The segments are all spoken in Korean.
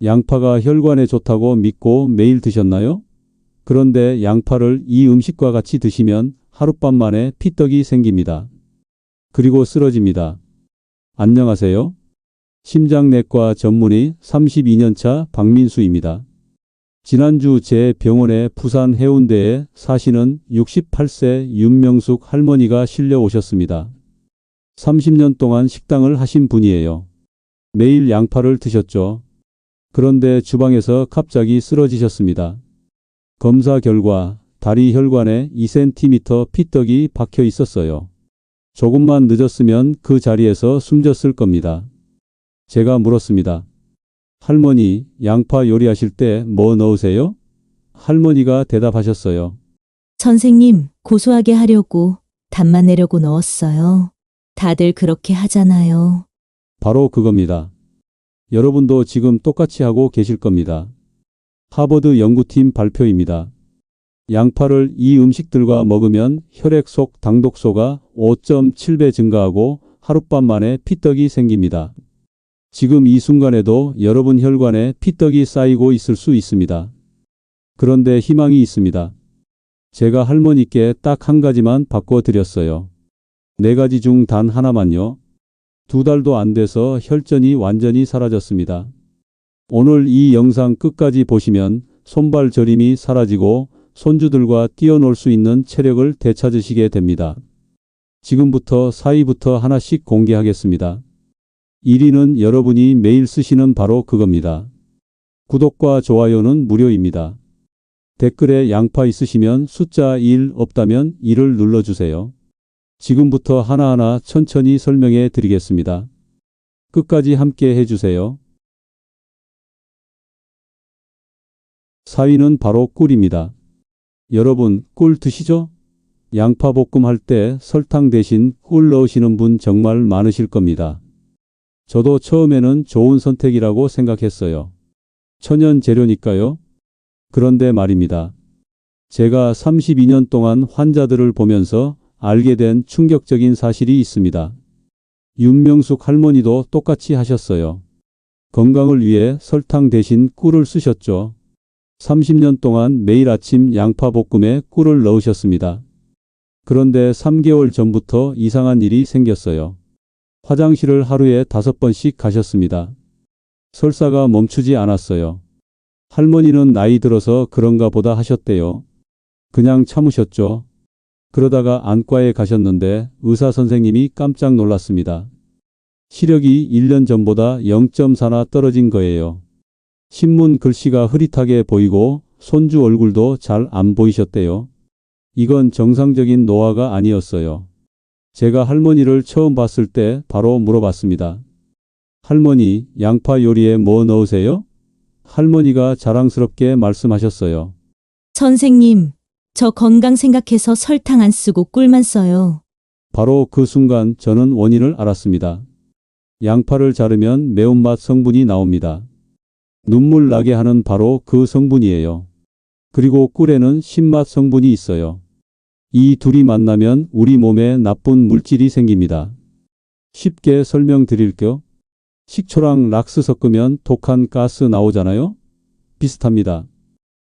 양파가 혈관에 좋다고 믿고 매일 드셨나요? 그런데 양파를 이 음식과 같이 드시면 하룻밤 만에 피떡이 생깁니다. 그리고 쓰러집니다. 안녕하세요. 심장내과 전문의 32년차 박민수입니다. 지난주 제 병원에 부산 해운대에 사시는 68세 윤명숙 할머니가 실려 오셨습니다. 30년 동안 식당을 하신 분이에요. 매일 양파를 드셨죠. 그런데 주방에서 갑자기 쓰러지셨습니다. 검사 결과 다리 혈관에 2cm 피떡이 박혀 있었어요. 조금만 늦었으면 그 자리에서 숨졌을 겁니다. 제가 물었습니다. 할머니, 양파 요리하실 때 뭐 넣으세요? 할머니가 대답하셨어요. 선생님, 고소하게 하려고 단맛 내려고 넣었어요. 다들 그렇게 하잖아요. 바로 그겁니다. 여러분도 지금 똑같이 하고 계실 겁니다. 하버드 연구팀 발표입니다. 양파를 이 음식들과 먹으면 혈액 속 당독소가 5.7배 증가하고 하룻밤 만에 피떡이 생깁니다. 지금 이 순간에도 여러분 혈관에 피떡이 쌓이고 있을 수 있습니다. 그런데 희망이 있습니다. 제가 할머니께 딱 한 가지만 바꿔드렸어요. 4가지 중 단 하나만요. 2달도 안 돼서 혈전이 완전히 사라졌습니다. 오늘 이 영상 끝까지 보시면 손발 저림이 사라지고 손주들과 뛰어놀 수 있는 체력을 되찾으시게 됩니다. 지금부터 4위부터 하나씩 공개하겠습니다. 1위는 여러분이 매일 쓰시는 바로 그겁니다. 구독과 좋아요는 무료입니다. 댓글에 양파 있으시면 숫자 1 없다면 1을 눌러주세요. 지금부터 하나하나 천천히 설명해 드리겠습니다. 끝까지 함께 해주세요. 4위는 바로 꿀입니다. 여러분, 꿀 드시죠? 양파 볶음 할 때 설탕 대신 꿀 넣으시는 분 정말 많으실 겁니다. 저도 처음에는 좋은 선택이라고 생각했어요. 천연 재료니까요. 그런데 말입니다. 제가 32년 동안 환자들을 보면서 알게 된 충격적인 사실이 있습니다. 윤명숙 할머니도 똑같이 하셨어요. 건강을 위해 설탕 대신 꿀을 쓰셨죠. 30년 동안 매일 아침 양파 볶음에 꿀을 넣으셨습니다. 그런데 3개월 전부터 이상한 일이 생겼어요. 화장실을 하루에 5번씩 가셨습니다. 설사가 멈추지 않았어요. 할머니는 나이 들어서 그런가 보다 하셨대요. 그냥 참으셨죠. 그러다가 안과에 가셨는데 의사 선생님이 깜짝 놀랐습니다. 시력이 1년 전보다 0.4나 떨어진 거예요. 신문 글씨가 흐릿하게 보이고 손주 얼굴도 잘 안 보이셨대요. 이건 정상적인 노화가 아니었어요. 제가 할머니를 처음 봤을 때 바로 물어봤습니다. 할머니, 양파 요리에 뭐 넣으세요? 할머니가 자랑스럽게 말씀하셨어요. 선생님, 저 건강 생각해서 설탕 안 쓰고 꿀만 써요. 바로 그 순간 저는 원인을 알았습니다. 양파를 자르면 매운맛 성분이 나옵니다. 눈물 나게 하는 바로 그 성분이에요. 그리고 꿀에는 신맛 성분이 있어요. 이 둘이 만나면 우리 몸에 나쁜 물질이 생깁니다. 쉽게 설명드릴게요. 식초랑 락스 섞으면 독한 가스 나오잖아요? 비슷합니다.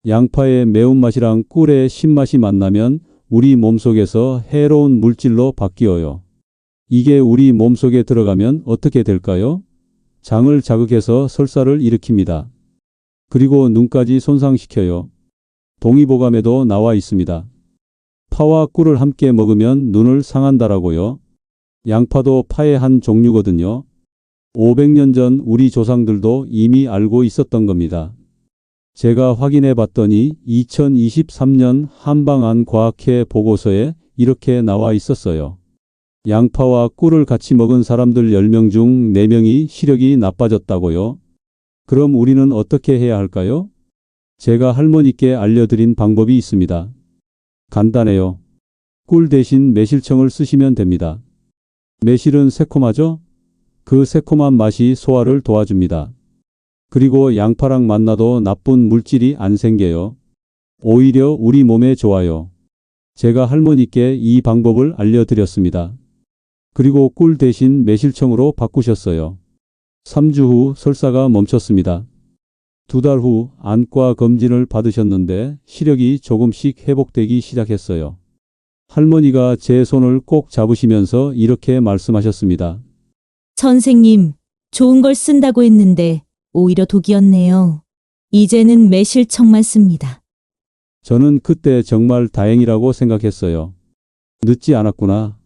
양파의 매운맛이랑 꿀의 신맛이 만나면 우리 몸속에서 해로운 물질로 바뀌어요. 이게 우리 몸속에 들어가면 어떻게 될까요? 장을 자극해서 설사를 일으킵니다. 그리고 눈까지 손상시켜요. 동의보감에도 나와 있습니다. 파와 꿀을 함께 먹으면 눈을 상한다라고요. 양파도 파의 한 종류거든요. 500년 전 우리 조상들도 이미 알고 있었던 겁니다. 제가 확인해 봤더니 2023년 한방안과학회 보고서에 이렇게 나와 있었어요. 양파와 꿀을 같이 먹은 사람들 10명 중 4명이 시력이 나빠졌다고요. 그럼 우리는 어떻게 해야 할까요? 제가 할머니께 알려드린 방법이 있습니다. 간단해요. 꿀 대신 매실청을 쓰시면 됩니다. 매실은 새콤하죠? 그 새콤한 맛이 소화를 도와줍니다. 그리고 양파랑 만나도 나쁜 물질이 안 생겨요. 오히려 우리 몸에 좋아요. 제가 할머니께 이 방법을 알려드렸습니다. 그리고 꿀 대신 매실청으로 바꾸셨어요. 3주 후 설사가 멈췄습니다. 2달 후 안과 검진을 받으셨는데 시력이 조금씩 회복되기 시작했어요. 할머니가 제 손을 꼭 잡으시면서 이렇게 말씀하셨습니다. 선생님, 좋은 걸 쓴다고 했는데 오히려 독이었네요. 이제는 매실청만 씁니다. 저는 그때 정말 다행이라고 생각했어요. 늦지 않았구나.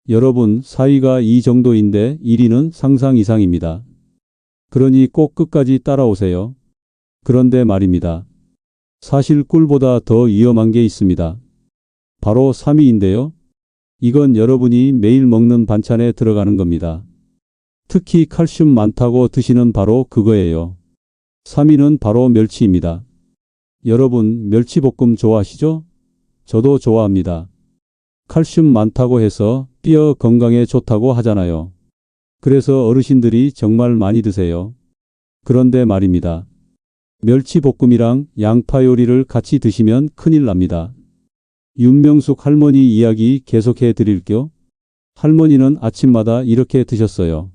여러분, 사위가 이 정도인데 1위는 상상 이상입니다. 그러니 꼭 끝까지 따라오세요. 그런데 말입니다. 사실 꿀보다 더 위험한 게 있습니다. 바로 3위인데요. 이건 여러분이 매일 먹는 반찬에 들어가는 겁니다. 특히 칼슘 많다고 드시는 바로 그거예요. 3위는 바로 멸치입니다. 여러분, 멸치볶음 좋아하시죠? 저도 좋아합니다. 칼슘 많다고 해서 뼈 건강에 좋다고 하잖아요. 그래서 어르신들이 정말 많이 드세요. 그런데 말입니다. 멸치볶음이랑 양파 요리를 같이 드시면 큰일 납니다. 윤명숙 할머니 이야기 계속해 드릴게요. 할머니는 아침마다 이렇게 드셨어요.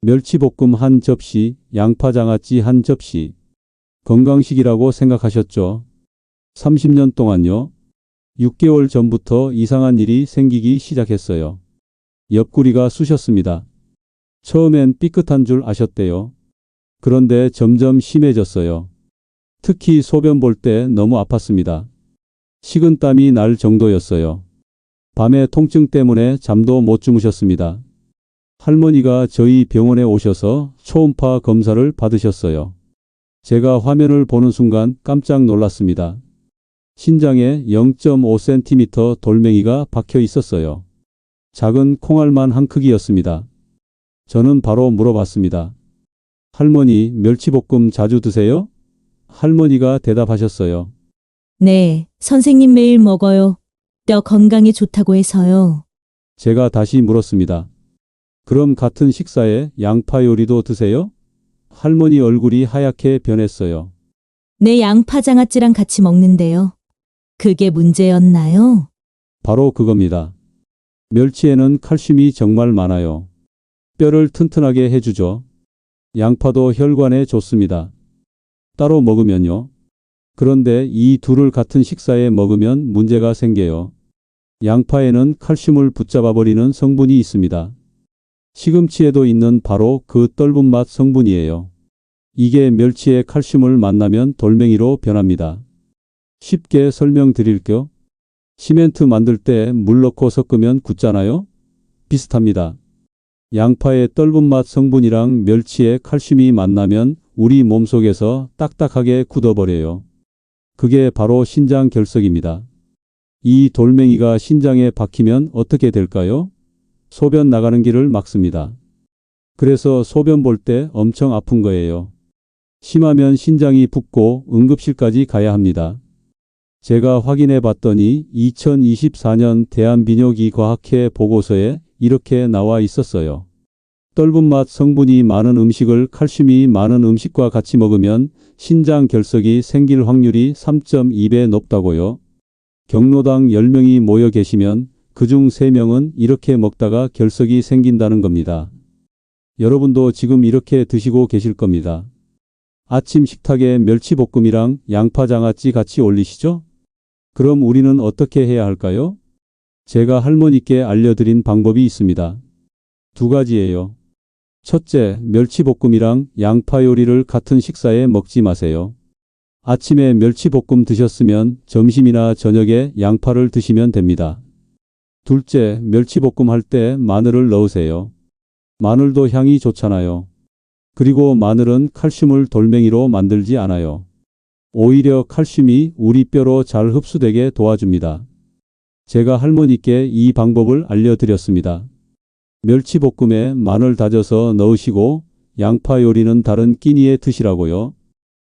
멸치볶음 한 접시, 양파장아찌 한 접시. 건강식이라고 생각하셨죠? 30년 동안요. 6개월 전부터 이상한 일이 생기기 시작했어요. 옆구리가 쑤셨습니다. 처음엔 삐끗한 줄 아셨대요. 그런데 점점 심해졌어요. 특히 소변 볼 때 너무 아팠습니다. 식은땀이 날 정도였어요. 밤에 통증 때문에 잠도 못 주무셨습니다. 할머니가 저희 병원에 오셔서 초음파 검사를 받으셨어요. 제가 화면을 보는 순간 깜짝 놀랐습니다. 신장에 0.5cm 돌멩이가 박혀 있었어요. 작은 콩알만 한 크기였습니다. 저는 바로 물어봤습니다. 할머니, 멸치볶음 자주 드세요? 할머니가 대답하셨어요. 네, 선생님 매일 먹어요. 뼈 건강에 좋다고 해서요. 제가 다시 물었습니다. 그럼 같은 식사에 양파 요리도 드세요? 할머니 얼굴이 하얗게 변했어요. 네, 양파장아찌랑 같이 먹는데요. 그게 문제였나요? 바로 그겁니다. 멸치에는 칼슘이 정말 많아요. 뼈를 튼튼하게 해주죠. 양파도 혈관에 좋습니다. 따로 먹으면요. 그런데 이 둘을 같은 식사에 먹으면 문제가 생겨요. 양파에는 칼슘을 붙잡아버리는 성분이 있습니다. 시금치에도 있는 바로 그 떫은 맛 성분이에요. 이게 멸치에 칼슘을 만나면 돌멩이로 변합니다. 쉽게 설명드릴게요. 시멘트 만들 때 물 넣고 섞으면 굳잖아요? 비슷합니다. 양파의 떫은 맛 성분이랑 멸치의 칼슘이 만나면 우리 몸속에서 딱딱하게 굳어버려요. 그게 바로 신장 결석입니다. 이 돌멩이가 신장에 박히면 어떻게 될까요? 소변 나가는 길을 막습니다. 그래서 소변 볼 때 엄청 아픈 거예요. 심하면 신장이 붓고 응급실까지 가야 합니다. 제가 확인해 봤더니 2024년 대한비뇨기과학회 보고서에 이렇게 나와 있었어요. 떫은 맛 성분이 많은 음식을 칼슘이 많은 음식과 같이 먹으면 신장 결석이 생길 확률이 3.2배 높다고요. 경로당 10명이 모여 계시면 그중 3명은 이렇게 먹다가 결석이 생긴다는 겁니다. 여러분도 지금 이렇게 드시고 계실 겁니다. 아침 식탁에 멸치볶음이랑 양파장아찌 같이 올리시죠? 그럼 우리는 어떻게 해야 할까요? 제가 할머니께 알려드린 방법이 있습니다. 2가지예요. 첫째, 멸치볶음이랑 양파 요리를 같은 식사에 먹지 마세요. 아침에 멸치볶음 드셨으면 점심이나 저녁에 양파를 드시면 됩니다. 둘째, 멸치볶음 할 때 마늘을 넣으세요. 마늘도 향이 좋잖아요. 그리고 마늘은 칼슘을 돌멩이로 만들지 않아요. 오히려 칼슘이 우리 뼈로 잘 흡수되게 도와줍니다. 제가 할머니께 이 방법을 알려드렸습니다. 멸치볶음에 마늘 다져서 넣으시고 양파 요리는 다른 끼니에 드시라고요.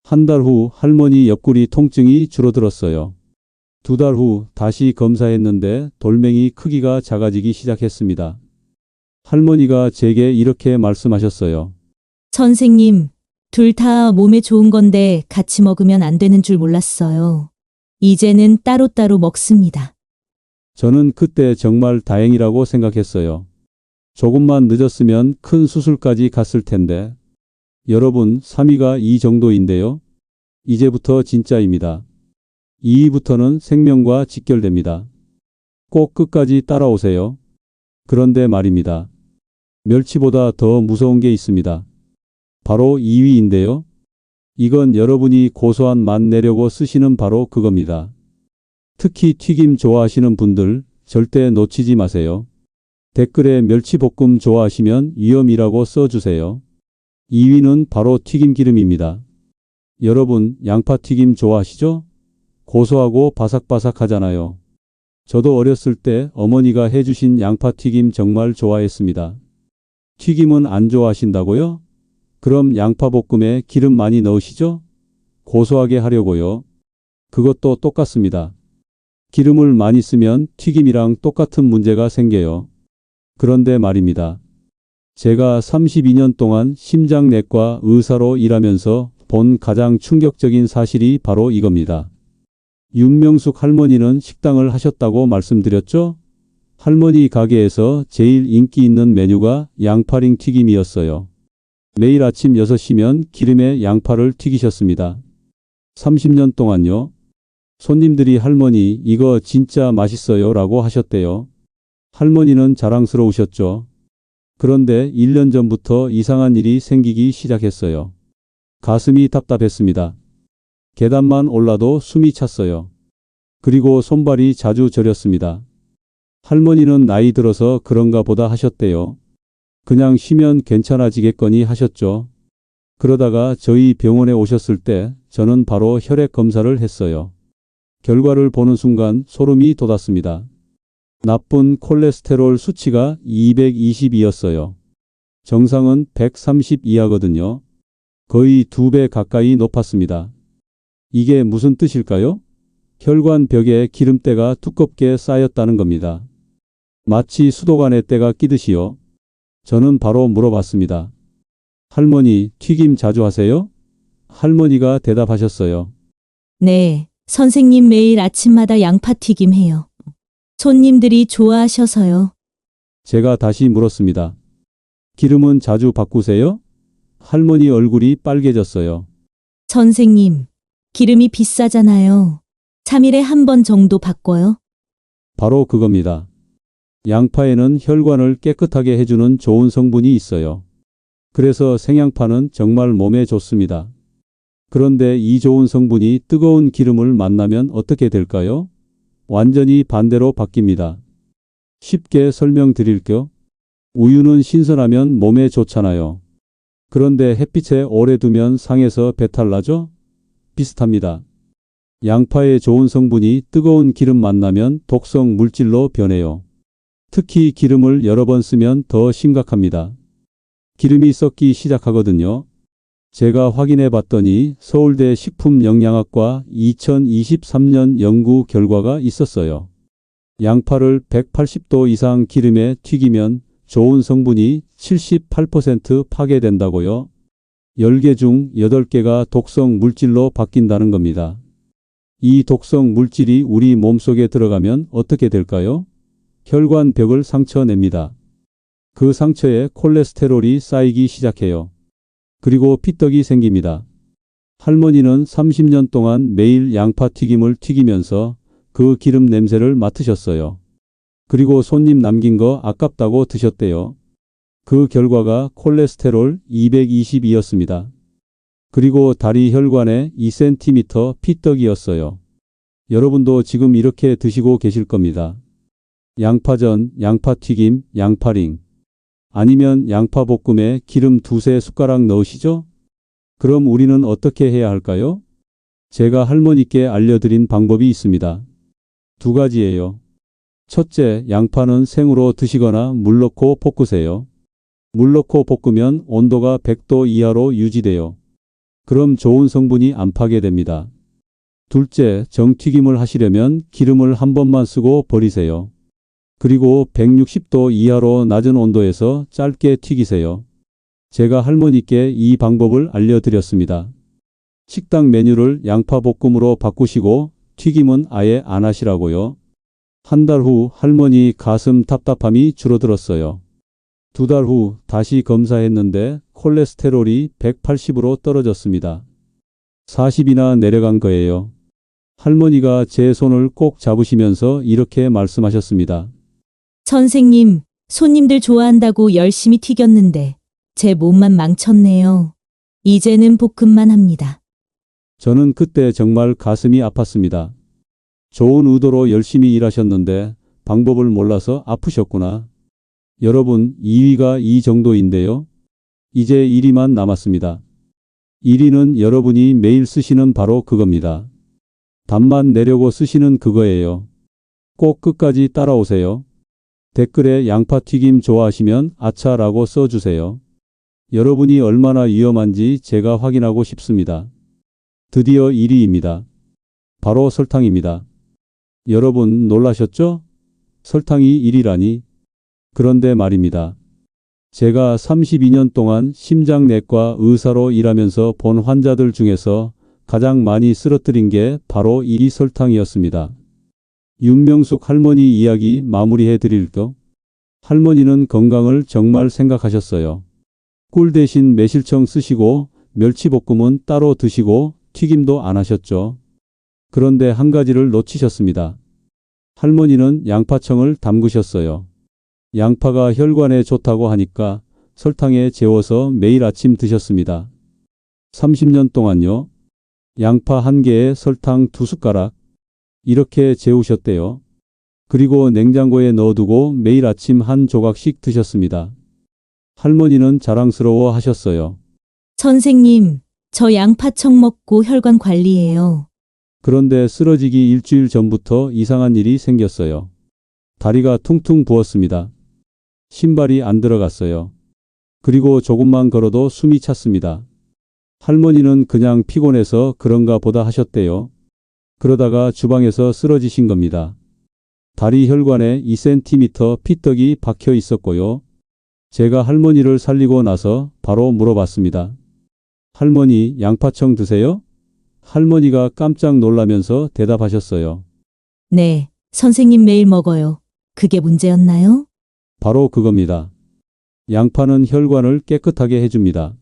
한 달 후 할머니 옆구리 통증이 줄어들었어요. 2달 후 다시 검사했는데 돌멩이 크기가 작아지기 시작했습니다. 할머니가 제게 이렇게 말씀하셨어요. 선생님, 둘 다 몸에 좋은 건데 같이 먹으면 안 되는 줄 몰랐어요. 이제는 따로따로 먹습니다. 저는 그때 정말 다행이라고 생각했어요. 조금만 늦었으면 큰 수술까지 갔을 텐데. 여러분, 3위가 이 정도인데요. 이제부터 진짜입니다. 2위부터는 생명과 직결됩니다. 꼭 끝까지 따라오세요. 그런데 말입니다. 멸치보다 더 무서운 게 있습니다. 바로 2위인데요. 이건 여러분이 고소한 맛 내려고 쓰시는 바로 그겁니다. 특히 튀김 좋아하시는 분들 절대 놓치지 마세요. 댓글에 멸치볶음 좋아하시면 위험이라고 써주세요. 2위는 바로 튀김기름입니다. 여러분, 양파튀김 좋아하시죠? 고소하고 바삭바삭하잖아요. 저도 어렸을 때 어머니가 해주신 양파튀김 정말 좋아했습니다. 튀김은 안 좋아하신다고요? 그럼 양파볶음에 기름 많이 넣으시죠? 고소하게 하려고요. 그것도 똑같습니다. 기름을 많이 쓰면 튀김이랑 똑같은 문제가 생겨요. 그런데 말입니다. 제가 32년 동안 심장내과 의사로 일하면서 본 가장 충격적인 사실이 바로 이겁니다. 윤명숙 할머니는 식당을 하셨다고 말씀드렸죠? 할머니 가게에서 제일 인기 있는 메뉴가 양파링 튀김이었어요. 매일 아침 6시면 기름에 양파를 튀기셨습니다. 30년 동안요. 손님들이 할머니 이거 진짜 맛있어요 라고 하셨대요. 할머니는 자랑스러우셨죠. 그런데 1년 전부터 이상한 일이 생기기 시작했어요. 가슴이 답답했습니다. 계단만 올라도 숨이 찼어요. 그리고 손발이 자주 저렸습니다. 할머니는 나이 들어서 그런가 보다 하셨대요. 그냥 쉬면 괜찮아지겠거니 하셨죠. 그러다가 저희 병원에 오셨을 때 저는 바로 혈액 검사를 했어요. 결과를 보는 순간 소름이 돋았습니다. 나쁜 콜레스테롤 수치가 220이었어요. 정상은 130 이하거든요. 거의 2배 가까이 높았습니다. 이게 무슨 뜻일까요? 혈관 벽에 기름때가 두껍게 쌓였다는 겁니다. 마치 수도관에 때가 끼듯이요. 저는 바로 물어봤습니다. 할머니, 튀김 자주 하세요? 할머니가 대답하셨어요. 네, 선생님 매일 아침마다 양파튀김 해요. 손님들이 좋아하셔서요. 제가 다시 물었습니다. 기름은 자주 바꾸세요? 할머니 얼굴이 빨개졌어요. 선생님, 기름이 비싸잖아요. 3일에 한 번 정도 바꿔요. 바로 그겁니다. 양파에는 혈관을 깨끗하게 해주는 좋은 성분이 있어요. 그래서 생양파는 정말 몸에 좋습니다. 그런데 이 좋은 성분이 뜨거운 기름을 만나면 어떻게 될까요? 완전히 반대로 바뀝니다. 쉽게 설명드릴게요. 우유는 신선하면 몸에 좋잖아요. 그런데 햇빛에 오래 두면 상해서 배탈 나죠? 비슷합니다. 양파의 좋은 성분이 뜨거운 기름 만나면 독성 물질로 변해요. 특히 기름을 여러 번 쓰면 더 심각합니다. 기름이 썩기 시작하거든요. 제가 확인해 봤더니 서울대 식품영양학과 2023년 연구 결과가 있었어요. 양파를 180도 이상 기름에 튀기면 좋은 성분이 78% 파괴된다고요. 10개 중 8개가 독성 물질로 바뀐다는 겁니다. 이 독성 물질이 우리 몸속에 들어가면 어떻게 될까요? 혈관 벽을 상처냅니다. 그 상처에 콜레스테롤이 쌓이기 시작해요. 그리고 피떡이 생깁니다. 할머니는 30년 동안 매일 양파튀김을 튀기면서 그 기름 냄새를 맡으셨어요. 그리고 손님 남긴 거 아깝다고 드셨대요. 그 결과가 콜레스테롤 220이었습니다. 그리고 다리 혈관에 2cm 피떡이었어요. 여러분도 지금 이렇게 드시고 계실 겁니다. 양파전, 양파튀김, 양파링. 아니면 양파볶음에 기름 2-3숟가락 넣으시죠? 그럼 우리는 어떻게 해야 할까요? 제가 할머니께 알려드린 방법이 있습니다. 2가지예요. 첫째, 양파는 생으로 드시거나 물 넣고 볶으세요. 물 넣고 볶으면 온도가 100도 이하로 유지돼요. 그럼 좋은 성분이 안 파괴됩니다. 둘째, 정튀김을 하시려면 기름을 한 번만 쓰고 버리세요. 그리고 160도 이하로 낮은 온도에서 짧게 튀기세요. 제가 할머니께 이 방법을 알려드렸습니다. 식당 메뉴를 양파볶음으로 바꾸시고 튀김은 아예 안 하시라고요. 한 달 후 할머니 가슴 답답함이 줄어들었어요. 2달 후 다시 검사했는데 콜레스테롤이 180으로 떨어졌습니다. 40이나 내려간 거예요. 할머니가 제 손을 꼭 잡으시면서 이렇게 말씀하셨습니다. 선생님, 손님들 좋아한다고 열심히 튀겼는데 제 몸만 망쳤네요. 이제는 볶음만 합니다. 저는 그때 정말 가슴이 아팠습니다. 좋은 의도로 열심히 일하셨는데 방법을 몰라서 아프셨구나. 여러분, 2위가 이 정도인데요. 이제 1위만 남았습니다. 1위는 여러분이 매일 쓰시는 바로 그겁니다. 답만 내려고 쓰시는 그거예요. 꼭 끝까지 따라오세요. 댓글에 양파튀김 좋아하시면 아차라고 써주세요. 여러분이 얼마나 위험한지 제가 확인하고 싶습니다. 드디어 1위입니다. 바로 설탕입니다. 여러분 놀라셨죠? 설탕이 1위라니. 그런데 말입니다. 제가 32년 동안 심장내과 의사로 일하면서 본 환자들 중에서 가장 많이 쓰러뜨린 게 바로 이 설탕이었습니다. 윤명숙 할머니 이야기 마무리해 드릴까? 할머니는 건강을 정말 생각하셨어요. 꿀 대신 매실청 쓰시고 멸치볶음은 따로 드시고 튀김도 안 하셨죠. 그런데 한 가지를 놓치셨습니다. 할머니는 양파청을 담그셨어요. 양파가 혈관에 좋다고 하니까 설탕에 재워서 매일 아침 드셨습니다. 30년 동안요. 양파 1개에 설탕 2숟가락 이렇게 재우셨대요. 그리고 냉장고에 넣어두고 매일 아침 한 조각씩 드셨습니다. 할머니는 자랑스러워 하셨어요. 선생님, 저 양파청 먹고 혈관 관리해요. 그런데 쓰러지기 일주일 전부터 이상한 일이 생겼어요. 다리가 퉁퉁 부었습니다. 신발이 안 들어갔어요. 그리고 조금만 걸어도 숨이 찼습니다. 할머니는 그냥 피곤해서 그런가 보다 하셨대요. 그러다가 주방에서 쓰러지신 겁니다. 다리 혈관에 2cm 피떡이 박혀 있었고요. 제가 할머니를 살리고 나서 바로 물어봤습니다. 할머니, 양파청 드세요? 할머니가 깜짝 놀라면서 대답하셨어요. 네, 선생님 매일 먹어요. 그게 문제였나요? 바로 그겁니다. 양파는 혈관을 깨끗하게 해줍니다.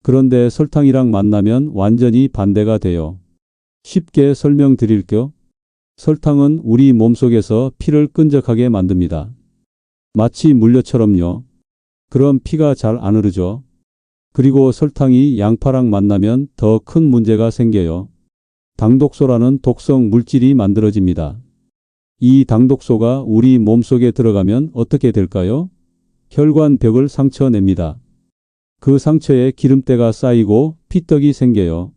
그런데 설탕이랑 만나면 완전히 반대가 돼요. 쉽게 설명드릴게요. 설탕은 우리 몸속에서 피를 끈적하게 만듭니다. 마치 물엿처럼요. 그럼 피가 잘 안 흐르죠. 그리고 설탕이 양파랑 만나면 더 큰 문제가 생겨요. 당독소라는 독성 물질이 만들어집니다. 이 당독소가 우리 몸속에 들어가면 어떻게 될까요? 혈관 벽을 상처냅니다. 그 상처에 기름때가 쌓이고 피떡이 생겨요.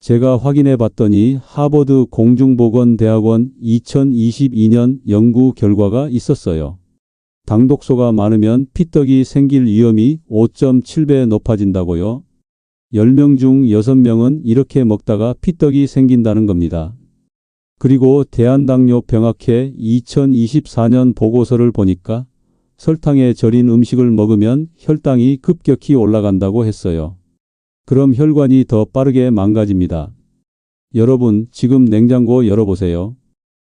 제가 확인해 봤더니 하버드 공중보건대학원 2022년 연구 결과가 있었어요. 당독소가 많으면 피떡이 생길 위험이 5.7배 높아진다고요. 10명 중 6명은 이렇게 먹다가 피떡이 생긴다는 겁니다. 그리고 대한당뇨병학회 2024년 보고서를 보니까 설탕에 절인 음식을 먹으면 혈당이 급격히 올라간다고 했어요. 그럼 혈관이 더 빠르게 망가집니다. 여러분, 지금 냉장고 열어보세요.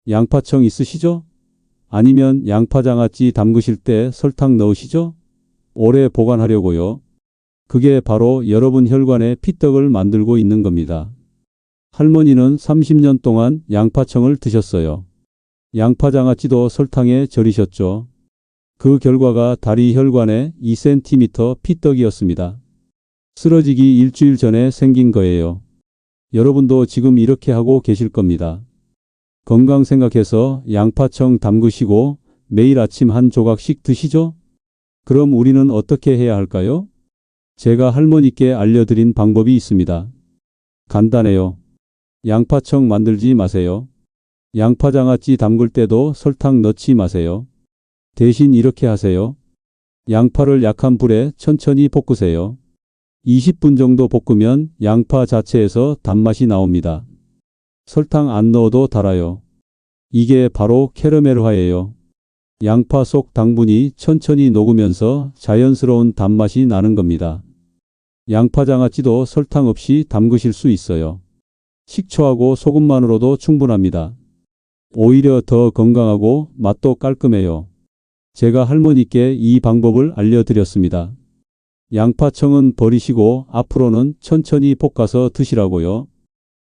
양파청 있으시죠? 아니면 양파장아찌 담그실 때 설탕 넣으시죠? 오래 보관하려고요. 그게 바로 여러분 혈관에 피떡을 만들고 있는 겁니다. 할머니는 30년 동안 양파청을 드셨어요. 양파장아찌도 설탕에 절이셨죠. 그 결과가 다리 혈관에 2cm 피떡이었습니다. 쓰러지기 일주일 전에 생긴 거예요. 여러분도 지금 이렇게 하고 계실 겁니다. 건강 생각해서 양파청 담그시고 매일 아침 한 조각씩 드시죠? 그럼 우리는 어떻게 해야 할까요? 제가 할머니께 알려드린 방법이 있습니다. 간단해요. 양파청 만들지 마세요. 양파장아찌 담글 때도 설탕 넣지 마세요. 대신 이렇게 하세요. 양파를 약한 불에 천천히 볶으세요. 20분 정도 볶으면 양파 자체에서 단맛이 나옵니다. 설탕 안 넣어도 달아요. 이게 바로 캐러멜화예요. 양파 속 당분이 천천히 녹으면서 자연스러운 단맛이 나는 겁니다. 양파장아찌도 설탕 없이 담그실 수 있어요. 식초하고 소금만으로도 충분합니다. 오히려 더 건강하고 맛도 깔끔해요. 제가 할머니께 이 방법을 알려드렸습니다. 양파청은 버리시고 앞으로는 천천히 볶아서 드시라고요.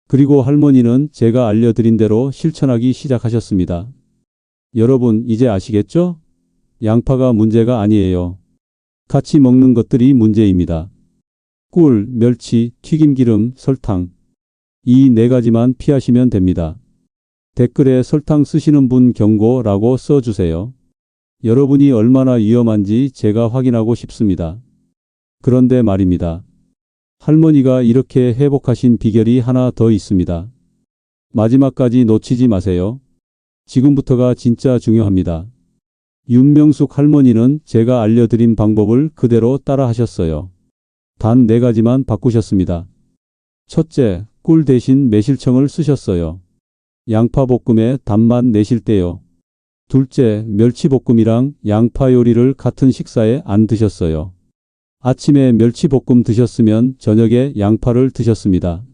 그리고 할머니는 제가 알려드린 대로 실천하기 시작하셨습니다. 여러분, 이제 아시겠죠? 양파가 문제가 아니에요. 같이 먹는 것들이 문제입니다. 꿀, 멸치, 튀김기름, 설탕. 이 네 가지만 피하시면 됩니다. 댓글에 설탕 쓰시는 분 경고라고 써주세요. 여러분이 얼마나 위험한지 제가 확인하고 싶습니다. 그런데 말입니다. 할머니가 이렇게 회복하신 비결이 하나 더 있습니다. 마지막까지 놓치지 마세요. 지금부터가 진짜 중요합니다. 윤명숙 할머니는 제가 알려드린 방법을 그대로 따라 하셨어요. 단 4가지만 바꾸셨습니다. 첫째, 꿀 대신 매실청을 쓰셨어요. 양파볶음에 단맛 내실 때요. 둘째, 멸치볶음이랑 양파 요리를 같은 식사에 안 드셨어요. 아침에 멸치볶음 드셨으면 저녁에 양파를 드셨습니다.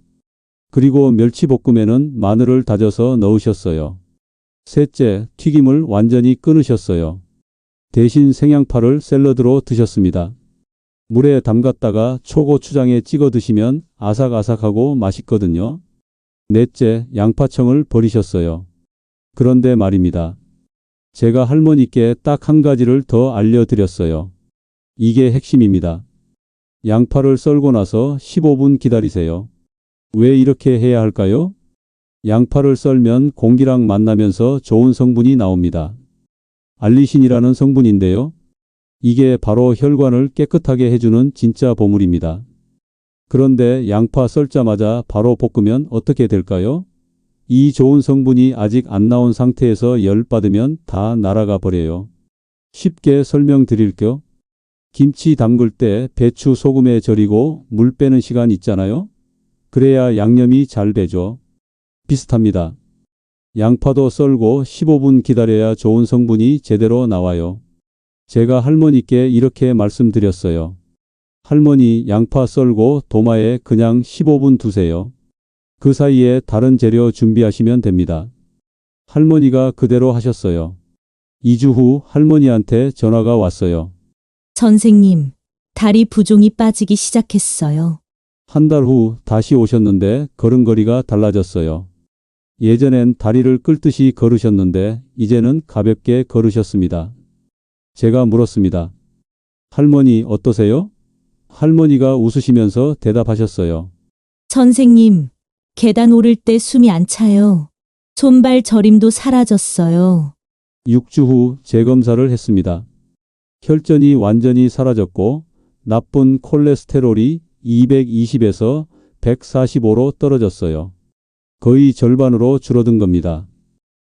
그리고 멸치볶음에는 마늘을 다져서 넣으셨어요. 셋째, 튀김을 완전히 끊으셨어요. 대신 생양파를 샐러드로 드셨습니다. 물에 담갔다가 초고추장에 찍어 드시면 아삭아삭하고 맛있거든요. 넷째, 양파청을 버리셨어요. 그런데 말입니다. 제가 할머니께 딱 한 가지를 더 알려드렸어요. 이게 핵심입니다. 양파를 썰고 나서 15분 기다리세요. 왜 이렇게 해야 할까요? 양파를 썰면 공기랑 만나면서 좋은 성분이 나옵니다. 알리신이라는 성분인데요. 이게 바로 혈관을 깨끗하게 해주는 진짜 보물입니다. 그런데 양파 썰자마자 바로 볶으면 어떻게 될까요? 이 좋은 성분이 아직 안 나온 상태에서 열 받으면 다 날아가 버려요. 쉽게 설명드릴게요. 김치 담글 때 배추 소금에 절이고 물 빼는 시간 있잖아요. 그래야 양념이 잘 배죠. 비슷합니다. 양파도 썰고 15분 기다려야 좋은 성분이 제대로 나와요. 제가 할머니께 이렇게 말씀드렸어요. 할머니, 양파 썰고 도마에 그냥 15분 두세요. 그 사이에 다른 재료 준비하시면 됩니다. 할머니가 그대로 하셨어요. 2주 후 할머니한테 전화가 왔어요. 선생님, 다리 부종이 빠지기 시작했어요. 한 달 후 다시 오셨는데 걸음걸이가 달라졌어요. 예전엔 다리를 끌듯이 걸으셨는데 이제는 가볍게 걸으셨습니다. 제가 물었습니다. 할머니 어떠세요? 할머니가 웃으시면서 대답하셨어요. 선생님, 계단 오를 때 숨이 안 차요. 손발 저림도 사라졌어요. 6주 후 재검사를 했습니다. 혈전이 완전히 사라졌고 나쁜 콜레스테롤이 220에서 145로 떨어졌어요. 거의 절반으로 줄어든 겁니다.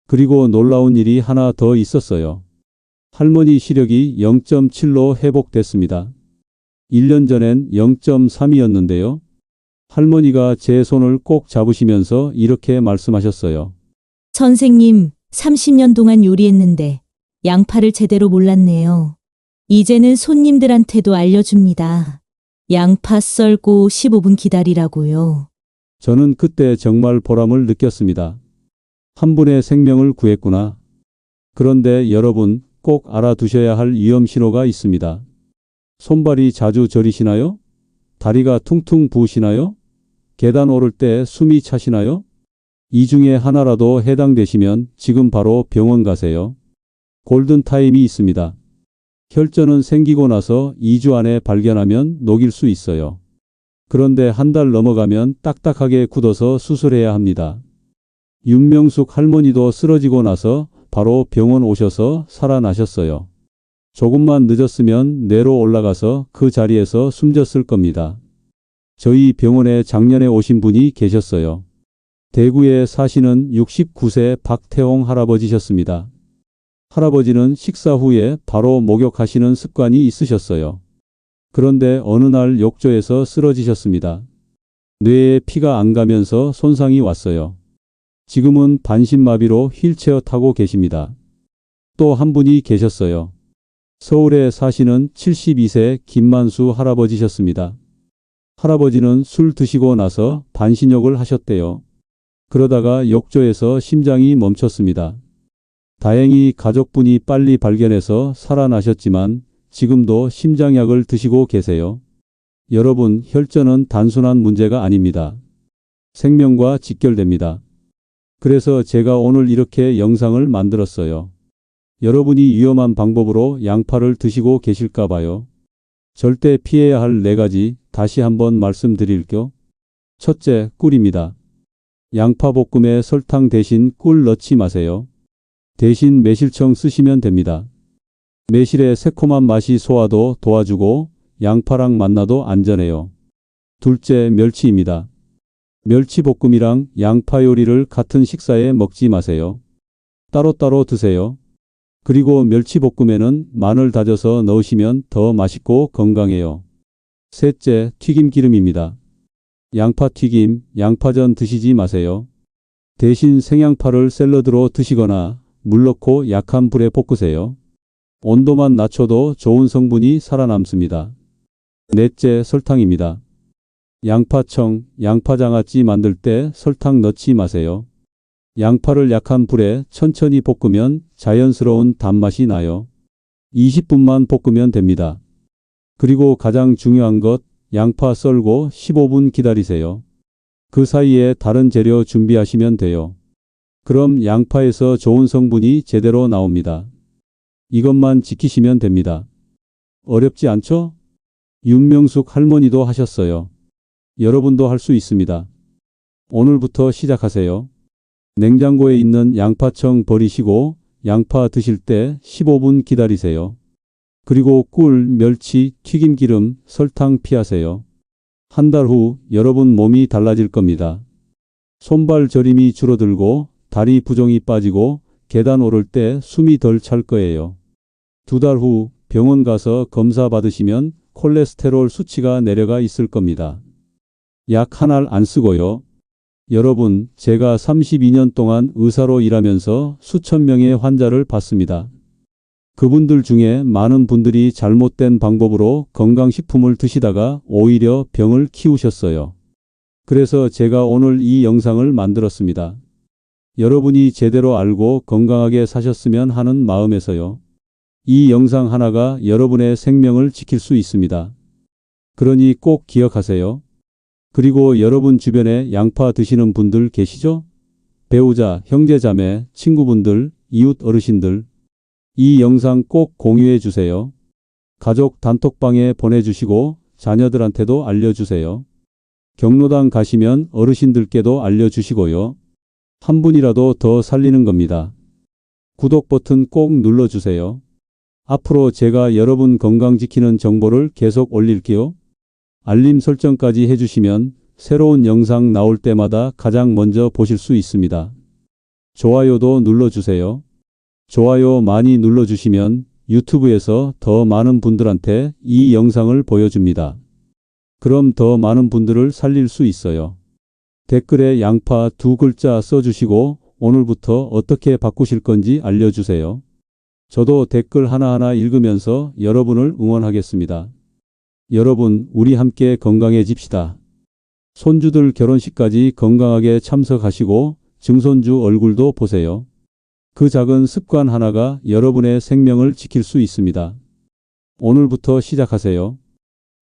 그리고 놀라운 일이 하나 더 있었어요. 할머니 시력이 0.7로 회복됐습니다. 1년 전엔 0.3이었는데요. 할머니가 제 손을 꼭 잡으시면서 이렇게 말씀하셨어요. 선생님, 30년 동안 요리했는데 양파를 제대로 몰랐네요. 이제는 손님들한테도 알려줍니다. 양파 썰고 15분 기다리라고요. 저는 그때 정말 보람을 느꼈습니다. 한 분의 생명을 구했구나. 그런데 여러분 꼭 알아두셔야 할 위험 신호가 있습니다. 손발이 자주 저리시나요? 다리가 퉁퉁 부으시나요? 계단 오를 때 숨이 차시나요? 이 중에 하나라도 해당되시면 지금 바로 병원 가세요. 골든타임이 있습니다. 혈전은 생기고 나서 2주 안에 발견하면 녹일 수 있어요. 그런데 한 달 넘어가면 딱딱하게 굳어서 수술해야 합니다. 윤명숙 할머니도 쓰러지고 나서 바로 병원 오셔서 살아나셨어요. 조금만 늦었으면 뇌로 올라가서 그 자리에서 숨졌을 겁니다. 저희 병원에 작년에 오신 분이 계셨어요. 대구에 사시는 69세 박태홍 할아버지셨습니다. 할아버지는 식사 후에 바로 목욕하시는 습관이 있으셨어요. 그런데 어느 날 욕조에서 쓰러지셨습니다. 뇌에 피가 안 가면서 손상이 왔어요. 지금은 반신마비로 휠체어 타고 계십니다. 또 한 분이 계셨어요. 서울에 사시는 72세 김만수 할아버지셨습니다. 할아버지는 술 드시고 나서 반신욕을 하셨대요. 그러다가 욕조에서 심장이 멈췄습니다. 다행히 가족분이 빨리 발견해서 살아나셨지만 지금도 심장약을 드시고 계세요. 여러분, 혈전은 단순한 문제가 아닙니다. 생명과 직결됩니다. 그래서 제가 오늘 이렇게 영상을 만들었어요. 여러분이 위험한 방법으로 양파를 드시고 계실까 봐요. 절대 피해야 할 4가지 다시 한번 말씀드릴게요. 첫째, 꿀입니다. 양파 볶음에 설탕 대신 꿀 넣지 마세요. 대신 매실청 쓰시면 됩니다. 매실의 새콤한 맛이 소화도 도와주고 양파랑 만나도 안전해요. 둘째, 멸치입니다. 멸치볶음이랑 양파 요리를 같은 식사에 먹지 마세요. 따로따로 드세요. 그리고 멸치볶음에는 마늘 다져서 넣으시면 더 맛있고 건강해요. 셋째, 튀김기름입니다. 양파튀김, 양파전 드시지 마세요. 대신 생양파를 샐러드로 드시거나 물 넣고 약한 불에 볶으세요. 온도만 낮춰도 좋은 성분이 살아남습니다. 넷째, 설탕입니다. 양파청, 양파장아찌 만들 때 설탕 넣지 마세요. 양파를 약한 불에 천천히 볶으면 자연스러운 단맛이 나요. 20분만 볶으면 됩니다. 그리고 가장 중요한 것, 양파 썰고 15분 기다리세요. 그 사이에 다른 재료 준비하시면 돼요. 그럼 양파에서 좋은 성분이 제대로 나옵니다. 이것만 지키시면 됩니다. 어렵지 않죠? 윤명숙 할머니도 하셨어요. 여러분도 할 수 있습니다. 오늘부터 시작하세요. 냉장고에 있는 양파청 버리시고 양파 드실 때 15분 기다리세요. 그리고 꿀, 멸치, 튀김기름, 설탕 피하세요. 한 달 후 여러분 몸이 달라질 겁니다. 손발 저림이 줄어들고 다리 부종이 빠지고 계단 오를 때 숨이 덜 찰 거예요. 2달 후 병원 가서 검사 받으시면 콜레스테롤 수치가 내려가 있을 겁니다. 약 한 알 안 쓰고요. 여러분, 제가 32년 동안 의사로 일하면서 수천 명의 환자를 봤습니다. 그분들 중에 많은 분들이 잘못된 방법으로 건강식품을 드시다가 오히려 병을 키우셨어요. 그래서 제가 오늘 이 영상을 만들었습니다. 여러분이 제대로 알고 건강하게 사셨으면 하는 마음에서요. 이 영상 하나가 여러분의 생명을 지킬 수 있습니다. 그러니 꼭 기억하세요. 그리고 여러분 주변에 양파 드시는 분들 계시죠? 배우자, 형제자매, 친구분들, 이웃 어르신들. 이 영상 꼭 공유해 주세요. 가족 단톡방에 보내주시고 자녀들한테도 알려주세요. 경로당 가시면 어르신들께도 알려주시고요. 한 분이라도 더 살리는 겁니다. 구독 버튼 꼭 눌러주세요. 앞으로 제가 여러분 건강 지키는 정보를 계속 올릴게요. 알림 설정까지 해주시면 새로운 영상 나올 때마다 가장 먼저 보실 수 있습니다. 좋아요도 눌러주세요. 좋아요 많이 눌러주시면 유튜브에서 더 많은 분들한테 이 영상을 보여줍니다. 그럼 더 많은 분들을 살릴 수 있어요. 댓글에 양파 2글자 써주시고 오늘부터 어떻게 바꾸실 건지 알려주세요. 저도 댓글 하나하나 읽으면서 여러분을 응원하겠습니다. 여러분, 우리 함께 건강해집시다. 손주들 결혼식까지 건강하게 참석하시고 증손주 얼굴도 보세요. 그 작은 습관 하나가 여러분의 생명을 지킬 수 있습니다. 오늘부터 시작하세요.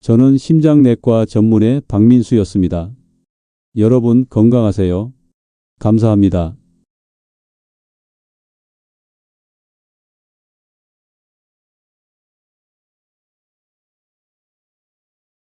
저는 심장내과 전문의 박민수였습니다. 여러분 건강하세요. 감사합니다.